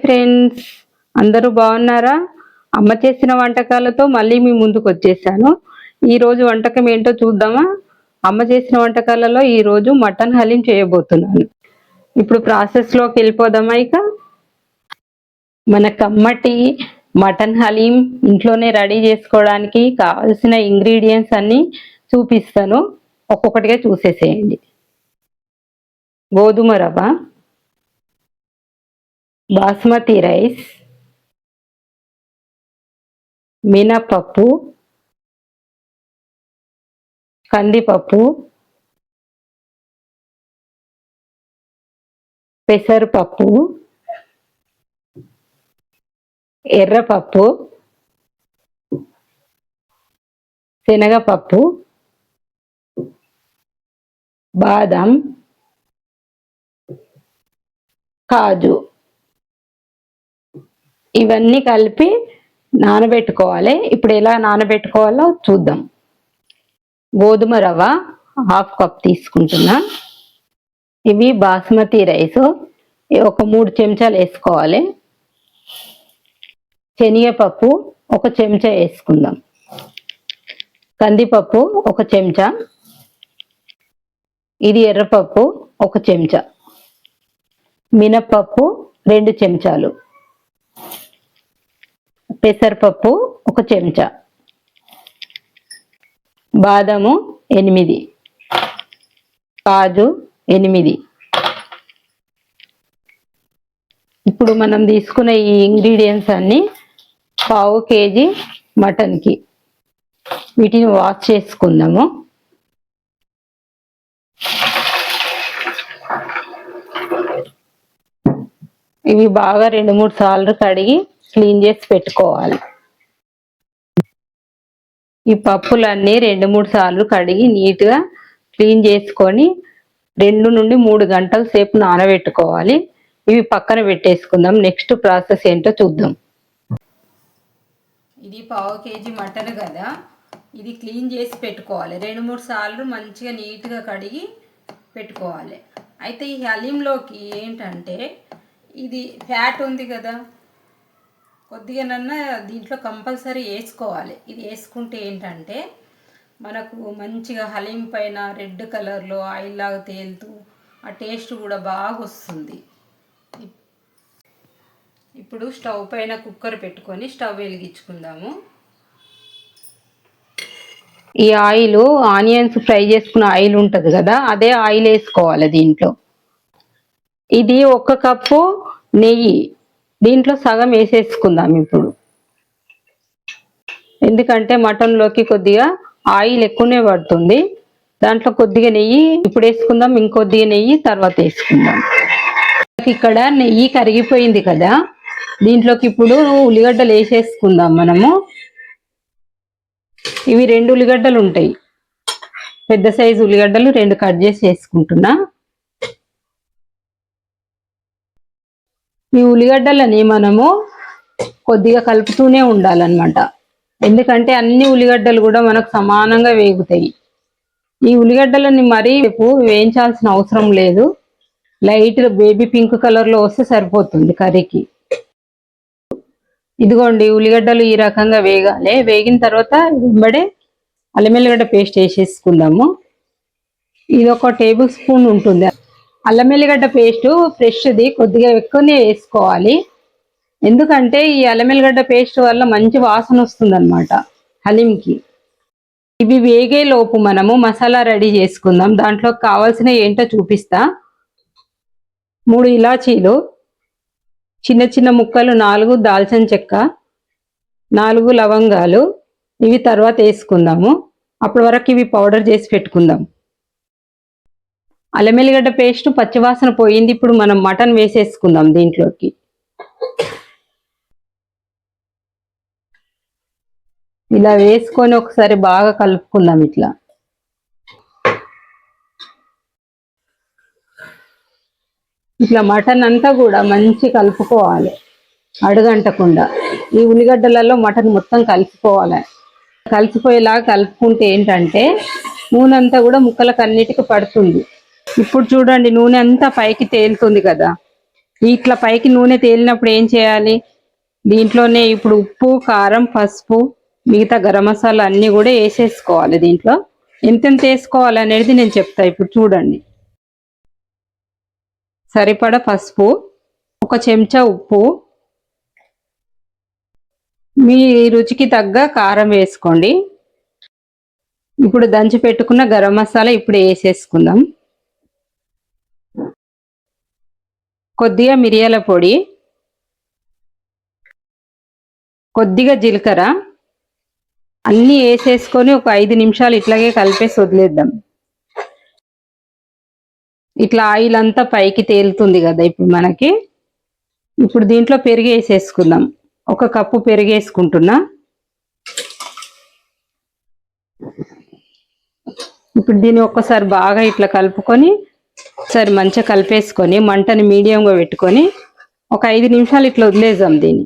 Friends, అందరూ బాగున్నారా? అమ్మ చేసిన వంటకాలతో మళ్ళీ మీ ముందుకు వచ్చేసాను. ఈరోజు వంటకం ఏంటో చూద్దామా? అమ్మ చేసిన వంటకాలలో ఈరోజు మటన్ హలీం చేయబోతున్నాను. ఇప్పుడు ప్రాసెస్లోకి వెళ్ళిపోదామా? ఇక మన కమ్మటి మటన్ హలీం ఇంట్లోనే రెడీ చేసుకోవడానికి కావాల్సిన ఇంగ్రీడియంట్స్ అన్నీ చూపిస్తాను. ఒక్కొక్కటిగా చూసేసేయండి. గోధుమ రవ్వ, బాస్మతి రైస్, మినపప్పు, కందిపప్పు, పెసరపప్పు, ఎర్రపప్పు, శనగపప్పు, బాదం, కాజు, ఇవన్నీ కలిపి నానబెట్టుకోవాలి. ఇప్పుడు ఎలా నానబెట్టుకోవాలో చూద్దాం. గోధుమ రవ్వ 1/2 కప్ తీసుకుంటున్నా. ఇవి బాస్మతి రైస్, ఒక 3 చెంచాలు వేసుకోవాలి. శనగపప్పు 1 చెంచా వేసుకుందాం. కందిపప్పు 1 చెంచా, ఇది ఎర్రపప్పు 1 చెంచా, మినపప్పు 2 చెంచాలు, పెసరపప్పు 1 చెంచా, బాదము 8, కాజు 8. ఇప్పుడు మనం తీసుకున్న ఈ ఇంగ్రీడియంట్స్ అన్ని 1/2 కేజీ మటన్కి. వీటిని వాష్ చేసుకుందాము. ఇవి బాగా 2-3 సార్లు కడిగి క్లీన్ చేసి పెట్టుకోవాలి. ఈ పప్పులన్నీ 2-3 సార్లు కడిగి నీట్గా క్లీన్ చేసుకొని 2 నుండి 3 గంటల సేపు నానబెట్టుకోవాలి. ఇవి పక్కన పెట్టేసుకుందాం. నెక్స్ట్ ప్రాసెస్ ఏంటో చూద్దాం. ఇది 1/2 కేజీ మటన్ కదా, ఇది క్లీన్ చేసి పెట్టుకోవాలి. 2-3 సార్లు మంచిగా నీట్గా కడిగి పెట్టుకోవాలి. అయితే ఈ హలీంలోకి ఏంటంటే, ఇది ఫ్యాట్ ఉంది కదా, కొద్దిగానన్నా దీంట్లో కంపల్సరీ వేసుకోవాలి. ఇది వేసుకుంటే ఏంటంటే మనకు మంచిగా హలీం పైన రెడ్ కలర్లో ఆయిల్ లాగా తేలుతూ ఆ టేస్ట్ కూడా బాగా వస్తుంది. ఇప్పుడు స్టవ్ పైన కుక్కర్ పెట్టుకొని స్టవ్ వెలిగించుకుందాము. ఈ ఆయిల్ ఆనియన్స్ ఫ్రై చేసుకున్న ఆయిల్ ఉంటుంది కదా, అదే ఆయిల్ వేసుకోవాలి దీంట్లో. ఇది 1 కప్పు నెయ్యి, దీంట్లో సగం వేసేసుకుందాం ఇప్పుడు. ఎందుకంటే మటన్లోకి కొద్దిగా ఆయిల్ ఎక్కువనే పడుతుంది. దాంట్లో కొద్దిగా నెయ్యి ఇప్పుడు వేసుకుందాం, ఇంకొద్దిగా నెయ్యి తర్వాత వేసుకుందాం. ఇక్కడ నెయ్యి కరిగిపోయింది కదా, దీంట్లోకి ఇప్పుడు ఉల్లిగడ్డలు వేసేసుకుందాం మనము. ఇవి 2 ఉల్లిగడ్డలు ఉంటాయి, పెద్ద సైజు ఉల్లిగడ్డలు 2 కట్ చేసి వేసుకుంటున్నా. ఈ ఉల్లిగడ్డలని మనము కొద్దిగా కలుపుతూనే ఉండాలన్నమాట. ఎందుకంటే అన్ని ఉల్లిగడ్డలు కూడా మనకు సమానంగా వేగుతాయి. ఈ ఉల్లిగడ్డలని మరీ వేయించాల్సిన అవసరం లేదు. లైట్ బేబీ పింక్ కలర్లో వస్తే సరిపోతుంది కర్రీకి. ఇదిగోండి, ఉల్లిగడ్డలు ఈ రకంగా వేగాలి. వేగిన తర్వాత వెంబడే అల్లం వెల్లిగడ్డ పేస్ట్ వేసేసుకుందాము. ఇది 1 టేబుల్ స్పూన్ ఉంటుంది. అల్లం వెల్లిగడ్డ పేస్ట్ ఫ్రెష్ది కొద్దిగా ఎక్కువనే వేసుకోవాలి. ఎందుకంటే ఈ అల్లం వెల్లిగడ్డ పేస్ట్ వల్ల మంచి వాసన వస్తుంది అన్నమాట హలీంకి. ఇవి వేగే లోపు మనము మసాలా రెడీ చేసుకుందాం. దాంట్లో కావాల్సిన ఏంటో చూపిస్తా. 3 ఇలాచీలు, చిన్న చిన్న ముక్కలు 4 దాల్చిన చెక్క, 4 లవంగాలు, ఇవి తర్వాత వేసుకుందాము. అప్పటి వరకు ఇవి పౌడర్ చేసి పెట్టుకుందాం. అల్లం వెల్లిగడ్డ పేస్ట్ పచ్చివాసన పోయింది. ఇప్పుడు మనం మటన్ వేసేసుకుందాం దీంట్లోకి. ఇలా వేసుకొని ఒకసారి బాగా కలుపుకుందాం. ఇట్లా మటన్ అంతా కూడా మంచి కలుపుకోవాలి, అడుగంటకుండా. ఈ ఉల్లిగడ్డలలో మటన్ మొత్తం కలిసిపోవాలి. కలిసిపోయేలాగా కలుపుకుంటే ఏంటంటే నూనె అంతా కూడా ముక్కలకు అన్నిటికీ పడుతుంది. ఇప్పుడు చూడండి, నూనె అంతా పైకి తేలుతుంది కదా. ఇట్లా పైకి నూనె తేలినప్పుడు ఏం చేయాలి, దీంట్లోనే ఇప్పుడు ఉప్పు, కారం, పసుపు, మిగతా గరం మసాలా అన్నీ కూడా వేసేసుకోవాలి. దీంట్లో ఎంతెంత వేసుకోవాలి అనేది నేను చెప్తా. ఇప్పుడు చూడండి, సరిపడ పసుపు, 1 చెంచా ఉప్పు, మీ రుచికి తగ్గ కారం వేసుకోండి. ఇప్పుడు దంచి పెట్టుకున్న గరం మసాలా ఇప్పుడు వేసేసుకుందాం. కొద్దిగా మిరియాల పొడి, కొద్దిగా జీలకర్ర అన్నీ వేసేసుకొని ఒక 5 నిమిషాలు ఇట్లాగే కలిపేసి వదిలేద్దాం. ఇట్లా ఆయిల్ అంతా పైకి తేలుతుంది కదా ఇప్పుడు మనకి. ఇప్పుడు దీంట్లో పెరుగు వేసేసుకుందాం. 1 కప్పు పెరుగు వేసుకుంటున్నా. ఇప్పుడు దీన్ని ఒక్కసారి బాగా ఇట్లా కలుపుకొని ఒకసారి మంచిగా కలిపేసుకొని మంటని మీడియంగా పెట్టుకొని ఒక 5 నిమిషాలు ఇట్లా వదిలేద్దాం. దీన్ని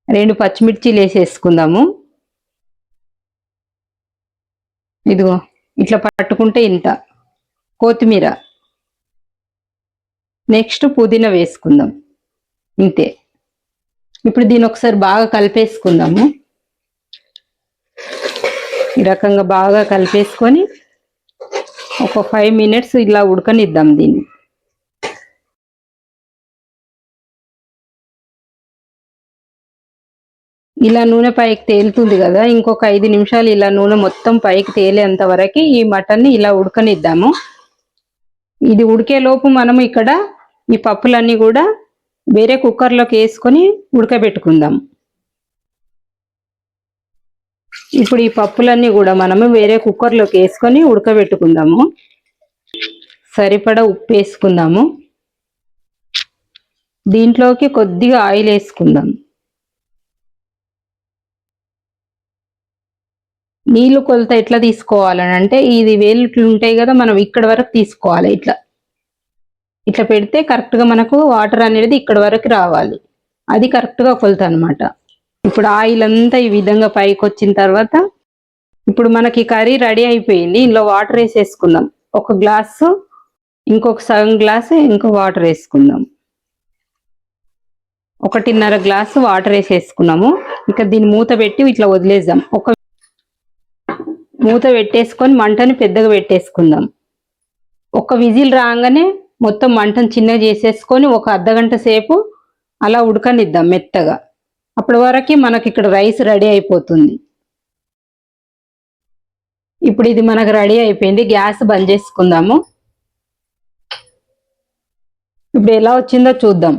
2 పచ్చిమిర్చీలు వేసేసుకుందాము. ఇదిగో ఇట్లా పట్టుకుంటే ఇంత కొత్తిమీర, నెక్స్ట్ పుదీనా వేసుకుందాం. ఇంతే. ఇప్పుడు దీన్ని ఒకసారి బాగా కలిపేసుకుందాము. ఈ రకంగా బాగా కలిపేసుకొని ఒక 5 మినిట్స్ ఇలా ఉడకనిద్దాం దీన్ని. ఇలా నూనె పైకి తేలుతుంది కదా, ఇంకొక 5 నిమిషాలు ఇలా నూనె మొత్తం పైకి తేలేంత వరకు ఈ మటన్ని ఇలా ఉడకనిద్దాము. ఇది ఉడికేలోపు మనము ఇక్కడ ఈ పప్పులన్నీ కూడా వేరే కుక్కర్లోకి వేసుకొని ఉడకబెట్టుకుందాం. ఇప్పుడు ఈ పప్పులన్నీ కూడా మనము వేరే కుక్కర్లోకి వేసుకొని ఉడకబెట్టుకుందాము. సరిపడా ఉప్పు వేసుకుందాము. దీంట్లోకి కొద్దిగా ఆయిల్ వేసుకుందాం. నీళ్లు కొలత ఎట్లా తీసుకోవాలని అంటే, ఇది వేలుట్లు ఉంటాయి కదా, మనం ఇక్కడ వరకు తీసుకోవాలి. ఇట్లా ఇట్లా పెడితే కరెక్ట్గా మనకు వాటర్ అనేది ఇక్కడ వరకు రావాలి. అది కరెక్ట్గా కొలత అనమాట. ఇప్పుడు ఆయిల్ అంతా ఈ విధంగా పైకి వచ్చిన తర్వాత ఇప్పుడు మనకి కర్రీ రెడీ అయిపోయింది. ఇందులో వాటర్ వేసేసుకుందాం. 1 గ్లాసు, ఇంకొక సగం గ్లాసు ఇంకో వాటర్ వేసుకుందాం. 1.5 గ్లాసు వాటర్ వేసేసుకున్నాము. ఇక దీన్ని మూత పెట్టి ఇట్లా వదిలేద్దాం. ఒక మూత పెట్టేసుకొని మంటని పెద్దగా పెట్టేసుకుందాం. 1 విజిల్ రాగానే మొత్తం మంటను చిన్నగా చేసేసుకొని ఒక అర్ధగంట సేపు అలా ఉడకనిద్దాం మెత్తగా. అప్పటి వరకు మనకి ఇక్కడ రైస్ రెడీ అయిపోతుంది. ఇప్పుడు ఇది మనకు రెడీ అయిపోయింది. గ్యాస్ బంద్ చేసుకుందాము. ఇప్పుడు ఎలా వచ్చిందో చూద్దాం.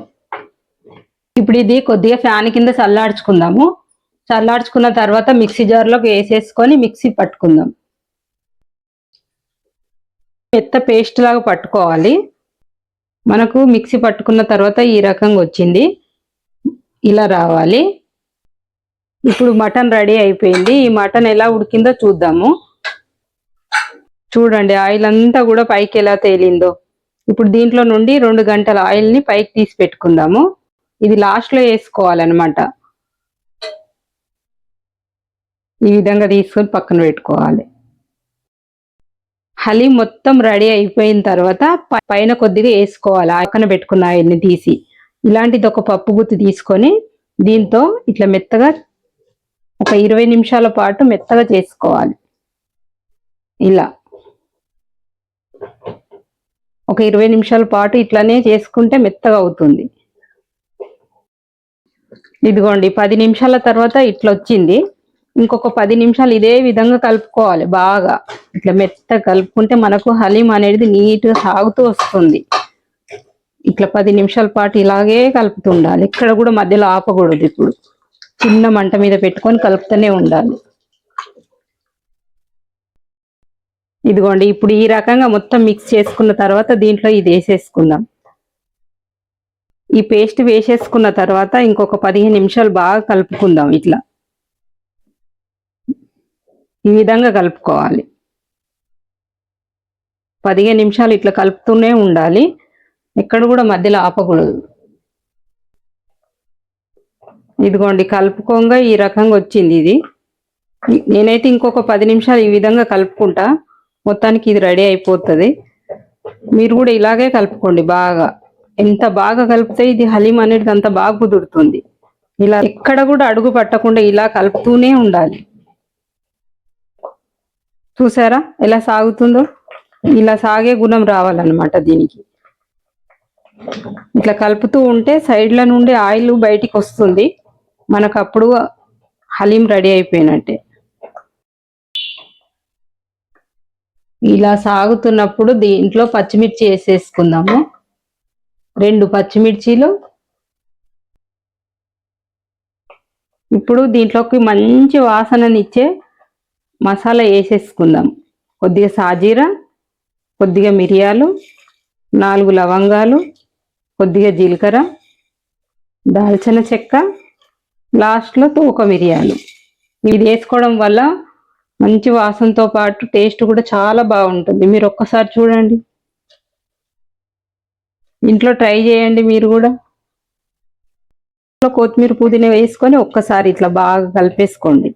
ఇప్పుడు ఇది కొద్దిగా ఫ్యాన్ కింద చల్లార్చుకుందాము. చల్లార్చుకున్న తర్వాత మిక్సీ జార్లోకి వేసేసుకొని మిక్సీ పట్టుకుందాం. మెత్త పేస్ట్ లాగా పట్టుకోవాలి. మనకు మిక్సీ పట్టుకున్న తర్వాత ఈ రకంగా వచ్చింది, ఇలా రావాలి. ఇప్పుడు మటన్ రెడీ అయిపోయింది. ఈ మటన్ ఎలా ఉడికిందో చూద్దాము. చూడండి, ఆయిల్ అంతా కూడా పైకి ఎలా తేలిందో. ఇప్పుడు దీంట్లో నుండి 2 గంటల ఆయిల్ని పైకి తీసి పెట్టుకుందాము. ఇది లాస్ట్లో వేసుకోవాలన్నమాట. ఈ విధంగా తీసుకొని పక్కన పెట్టుకోవాలి. హలీం మొత్తం రెడీ అయిపోయిన తర్వాత పైన కొద్దిగా వేసుకోవాలి. పక్కన పెట్టుకున్న ఆయిల్ని తీసి ఇలాంటిది ఒక పప్పు గుత్తి తీసుకొని దీంతో ఇట్లా మెత్తగా ఒక 20 నిమిషాల పాటు మెత్తగా చేసుకోవాలి. ఇలా ఒక 20 నిమిషాల పాటు ఇట్లానే చేసుకుంటే మెత్తగా అవుతుంది. ఇదిగోండి, 10 నిమిషాల తర్వాత ఇట్లా వచ్చింది. ఇంకొక 10 నిమిషాలు ఇదే విధంగా కలుపుకోవాలి. బాగా ఇట్లా మెత్తగా కలుపుకుంటే మనకు హలీం అనేది నీట్గా సాగుతూ వస్తుంది. ఇట్లా 10 నిమిషాల పాటు ఇలాగే కలుపుతుండాలి. ఇక్కడ కూడా మధ్యలో ఆపకూడదు. ఇప్పుడు చిన్న మంట మీద పెట్టుకొని కలుపుతూనే ఉండాలి. ఇదిగోండి, ఇప్పుడు ఈ రకంగా మొత్తం మిక్స్ చేసుకున్న తర్వాత దీంట్లో ఇది వేసేసుకుందాం. ఈ పేస్ట్ వేసేసుకున్న తర్వాత ఇంకొక 15 నిమిషాలు బాగా కలుపుకుందాం. ఇట్లా ఈ విధంగా కలుపుకోవాలి. 15 నిమిషాలు ఇట్లా కలుపుతూనే ఉండాలి. ఎక్కడ కూడా మధ్యలో ఆపకూడదు. ఇదిగోండి, కలుపుకోగా ఈ రకంగా వచ్చింది. ఇది నేనైతే ఇంకొక 10 నిమిషాలు ఈ విధంగా కలుపుకుంటా. మొత్తానికి ఇది రెడీ అయిపోతుంది. మీరు కూడా ఇలాగే కలుపుకోండి బాగా. ఎంత బాగా కలిపితే ఇది హలీం అనేది అంత బాగా కుదురుతుంది. ఇలా ఎక్కడ కూడా అడుగు పట్టకుండా ఇలా కలుపుతూనే ఉండాలి. చూసారా ఎలా సాగుతుందో? ఇలా సాగే గుణం రావాలన్నమాట దీనికి. ఇట్లా కలుపుతూ ఉంటే సైడ్ల నుండి ఆయిల్ బయటికి వస్తుంది, మనకు అప్పుడు హలీం రెడీ అయిపోయినట్టే. ఇలా సాగుతున్నప్పుడు దీంట్లో పచ్చిమిర్చి వేసేసుకుందాము. 2 పచ్చిమిర్చీలు. ఇప్పుడు దీంట్లోకి మంచి వాసననిచ్చే మసాలా వేసేసుకుందాం. కొద్దిగా సాజీరా, కొద్దిగా మిరియాలు, 4 లవంగాలు, కొద్దిగా జీలకర్ర, దాల్చిన చెక్క, లాస్ట్లో తోక మిరియాలు. ఇది వేసుకోవడం వల్ల మంచి వాసనతో పాటు టేస్ట్ కూడా చాలా బాగుంటుంది. మీరు ఒక్కసారి చూడండి, ఇంట్లో ట్రై చేయండి మీరు కూడా. కొత్తిమీర పుదీనా వేసుకొని ఒక్కసారి ఇట్లా బాగా కలిపేసుకోండి.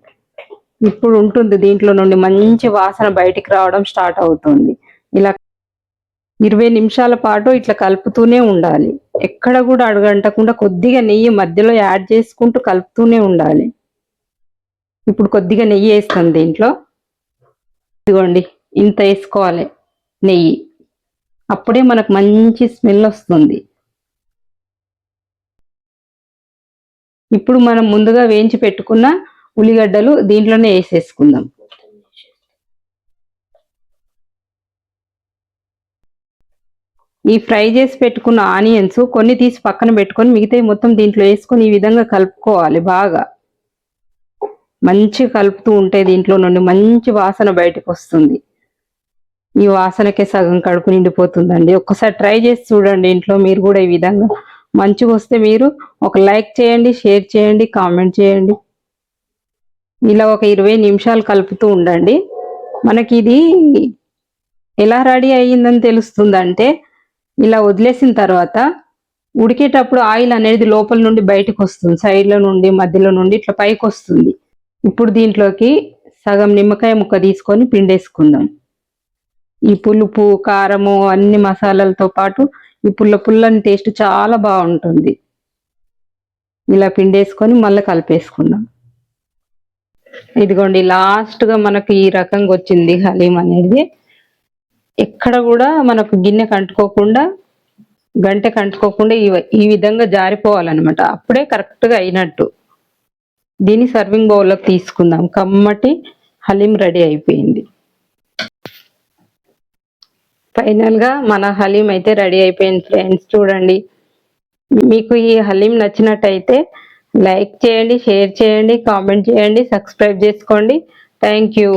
ఇప్పుడు ఉంటుంది దీంట్లో నుండి మంచి వాసన బయటికి రావడం స్టార్ట్ అవుతుంది. ఇలా 20 నిమిషాల పాటు ఇట్లా కలుపుతూనే ఉండాలి. ఎక్కడ కూడా అడుగంటకుండా కొద్దిగా నెయ్యి మధ్యలో యాడ్ చేసుకుంటూ కలుపుతూనే ఉండాలి. ఇప్పుడు కొద్దిగా నెయ్యి వేస్తాను దీంట్లో. ఇదిగోండి ఇంత వేసుకోవాలి నెయ్యి, అప్పుడే మనకు మంచి స్మెల్ వస్తుంది. ఇప్పుడు మనం ముందుగా వేయించి పెట్టుకున్న ఉల్లిగడ్డలు దీంట్లోనే వేసేసుకుందాం. ఈ ఫ్రై చేసి పెట్టుకున్న ఆనియన్స్ కొన్ని తీసి పక్కన పెట్టుకొని మిగతాయి మొత్తం దీంట్లో వేసుకొని ఈ విధంగా కలుపుకోవాలి. బాగా మంచిగా కలుపుతూ ఉంటే దీంట్లో నుండి మంచి వాసన బయటకు వస్తుంది. ఈ వాసనకే సగం కడుపు నిండిపోతుందండి. ఒక్కసారి ట్రై చేసి చూడండి ఇంట్లో మీరు కూడా. ఈ విధంగా మంచిగా వస్తే మీరు ఒక లైక్ చేయండి, షేర్ చేయండి, కామెంట్ చేయండి. ఇలా ఒక 20 నిమిషాలు కలుపుతూ ఉండండి. మనకి ఇది ఎలా రెడీ అయ్యిందని తెలుస్తుందంటే, ఇలా వదిలేసిన తర్వాత ఉడికేటప్పుడు ఆయిల్ అనేది లోపల నుండి బయటకు వస్తుంది, సైడ్ల నుండి మధ్యలో నుండి ఇట్లా పైకి వస్తుంది. ఇప్పుడు దీంట్లోకి సగం నిమ్మకాయ ముక్క తీసుకొని పిండేసుకుందాం. ఈ పులుపు కారము అన్ని మసాలాలతో పాటు ఈ పుల్లని టేస్ట్ చాలా బాగుంటుంది. ఇలా పిండేసుకొని మళ్ళీ కలిపేసుకుందాం. ఇదిగోండి లాస్ట్గా మనకు ఈ రకంగా వచ్చింది హలీం అనేది. ఎక్కడ కూడా మనకు గిన్నె కంటుకోకుండా, గంటె కంటుకోకుండా ఈ విధంగా జారిపోవాలన్నమాట. అప్పుడే కరెక్ట్గా అయినట్టు. దీన్ని సర్వింగ్ బౌల్లోకి తీసుకుందాం. కమ్మటి హలీం రెడీ అయిపోయింది. ఫైనల్గా మన హలీం అయితే రెడీ అయిపోయింది ఫ్రెండ్స్. చూడండి, మీకు ఈ హలీం నచ్చినట్టయితే లైక్ చేయండి, షేర్ చేయండి, కామెంట్ చేయండి, సబ్స్క్రైబ్ చేసుకోండి. Thank you.